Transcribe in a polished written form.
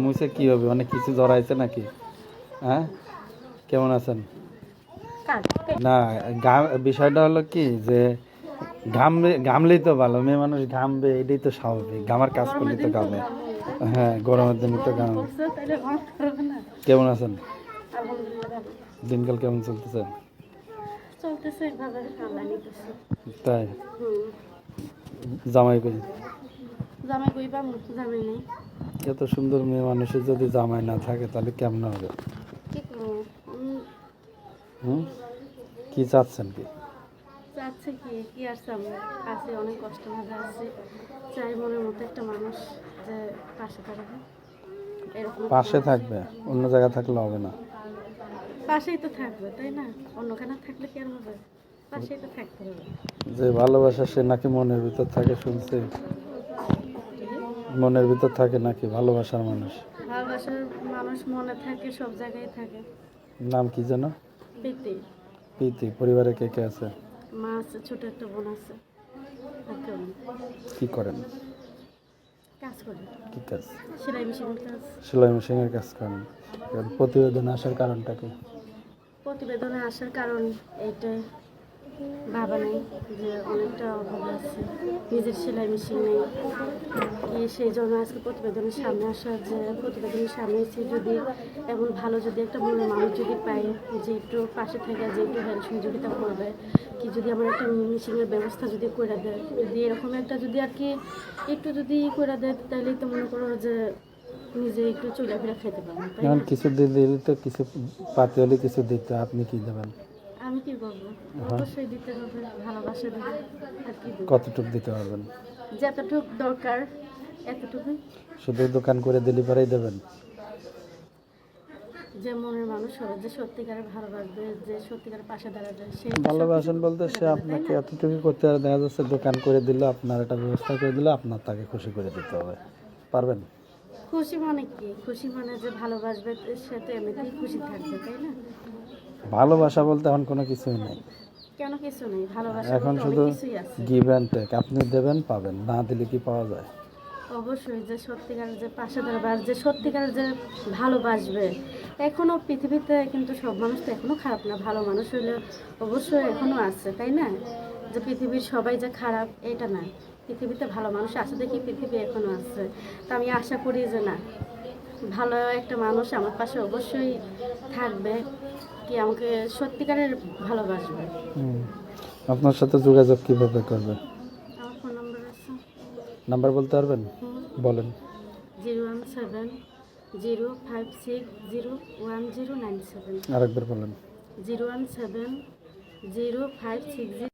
মুছে কি হবে, অনেক কিছু জড়াইছে নাকি? হ্যাঁ, কেমন আছেন? না, বিষয়টা হলো কি যে ঘামলেই তো ভালো, মেয়ে মানুষ ঘামবে, এটাই তো স্বাভাবিক, ঘামার কাজ করলেই তো ঘামে। হ্যাঁ, গরমের দিনে তো ঘাম। কেমন আছেন? দিনকাল কেমন চলতেছে? তাই? জামাই কই? এত সুন্দর মেয়ে মানুষের যদি জামাই না থাকে তাহলে কেমন হবে? কি চাচ্ছেন কি? অনেক কষ্ট মধ্যে আছি, চাই মনের মতো একটা মানুষ যে পাশে থাকবে, এরকম পাশে থাকবে, অন্য জায়গা থাকলে হবে না। পাশেই তো থাকবে, তাই না? অন্যখানে থাকলে কি আর হবে? পাশেই তো থাকতে হবে। যে ভালোবাসা সে নাকি মনের ভিতর থাকে শুনছি। মনের ভিতর থাকে নাকি ভালোবাসার মানুষ? ভালোবাসার মানুষ মনে থাকে, সব জায়গায় থাকে। নাম কি যেন? প্রীতি। প্রীতি। পরিবারে কে কে আছে? মা আছে, ছোট একটা বোন আছে। কি করেন? কাজ করে। কি কাজ? সেলাই মেশিনের কাজ। সেলাই মেশিনের কাজ করেন। প্রতিবেদন আসার কারণটা কি? প্রতিবেদনে আসার কারণ এইটাই, ভাবা নেই যে অনেকটা অভাব আছে, নিজের সেলাই মেশিন নেই, সেই জন্য আজকে প্রতিবেদনের সামনে আসা, যে প্রতিবেদনের সামনে এসে যদি এমন ভালো যদি একটা মনের মানুষ যদি পাই, যে একটু পাশে থেকে যে একটু হেল্প সহযোগিতা করবে, কি যদি আমার একটা মেশিনের ব্যবস্থা যদি করে দেয়, যদি এরকম একটা যদি আর কি একটু যদি করে দেয়, তাহলেই তো মনে করো যে নিজে একটু চলাফেরা খেতে পারবো। এখন কিছু দিলে তো কিছু পাতে হলে কিছু দিতে, আপনি কি দেবেন? আমি কি করবো? অবশ্যই দিতে হবে, ভালোবাসা দেবে। আর কি দেবো? কতটুকু দিতে পারবেন? যতটুক দরকার এতটুকু। শুধু দোকান করে দিলে পরেই দেবেন? যে মনের মানুষ হবে, যে সত্যিকারের ভালোবাসবে, যে সত্যিকারের পাশে দাঁড়াবে, সেই ভালোবাসেন বলতে সে আপনাকে এতটুকু করতে হবে, দেখা যাচ্ছে দোকান করে দিল, আপনার একটা ব্যবস্থা করে দিল, আপনার তাকে খুশি করে দিতে হবে, পারবেন? খুশি মানে কি? খুশি মানে যে ভালোবাসবে, সে তো এমনিতেই খুশি থাকবে, তাই না? ভালোবাসা বলতে এখন কোনো কিছুই নেই, কেন কিছু নেই? ভালোবাসা এখন বলতে অনেক শুধু কিছুই আছে। গিভ অ্যান্ড টেক, আপনি দেবেন পাবেন, না দিলে কি পাওয়া যায়? অবশ্যই, যে সত্যিকারের যে পাশে দাঁড়াবে আর যে সত্যিকারের যে ভালোবাসবে। এখনো পৃথিবীতে কিন্তু সব মানুষ তো এখনো খারাপ না, ভালো মানুষ হইলে অবশ্যই এখনো আছে, তাই না? যে পৃথিবীর সবাই যে খারাপ এটা না, পৃথিবীতে ভালো মানুষ আছে দেখি পৃথিবী এখনো আছে। তা আমি আশা করি যে না, ভালো একটা মানুষ আমার পাশে অবশ্যই থাকবে, কি আমাকে সত্যিকারের ভালোবাসবে। আপনার সাথে যোগাযোগ কিভাবে করবে? আমার ফোন নাম্বার আছে। নাম্বার বলতে পারবেন? বলেন। 01705601097। আরেকবার বলেন। 0170560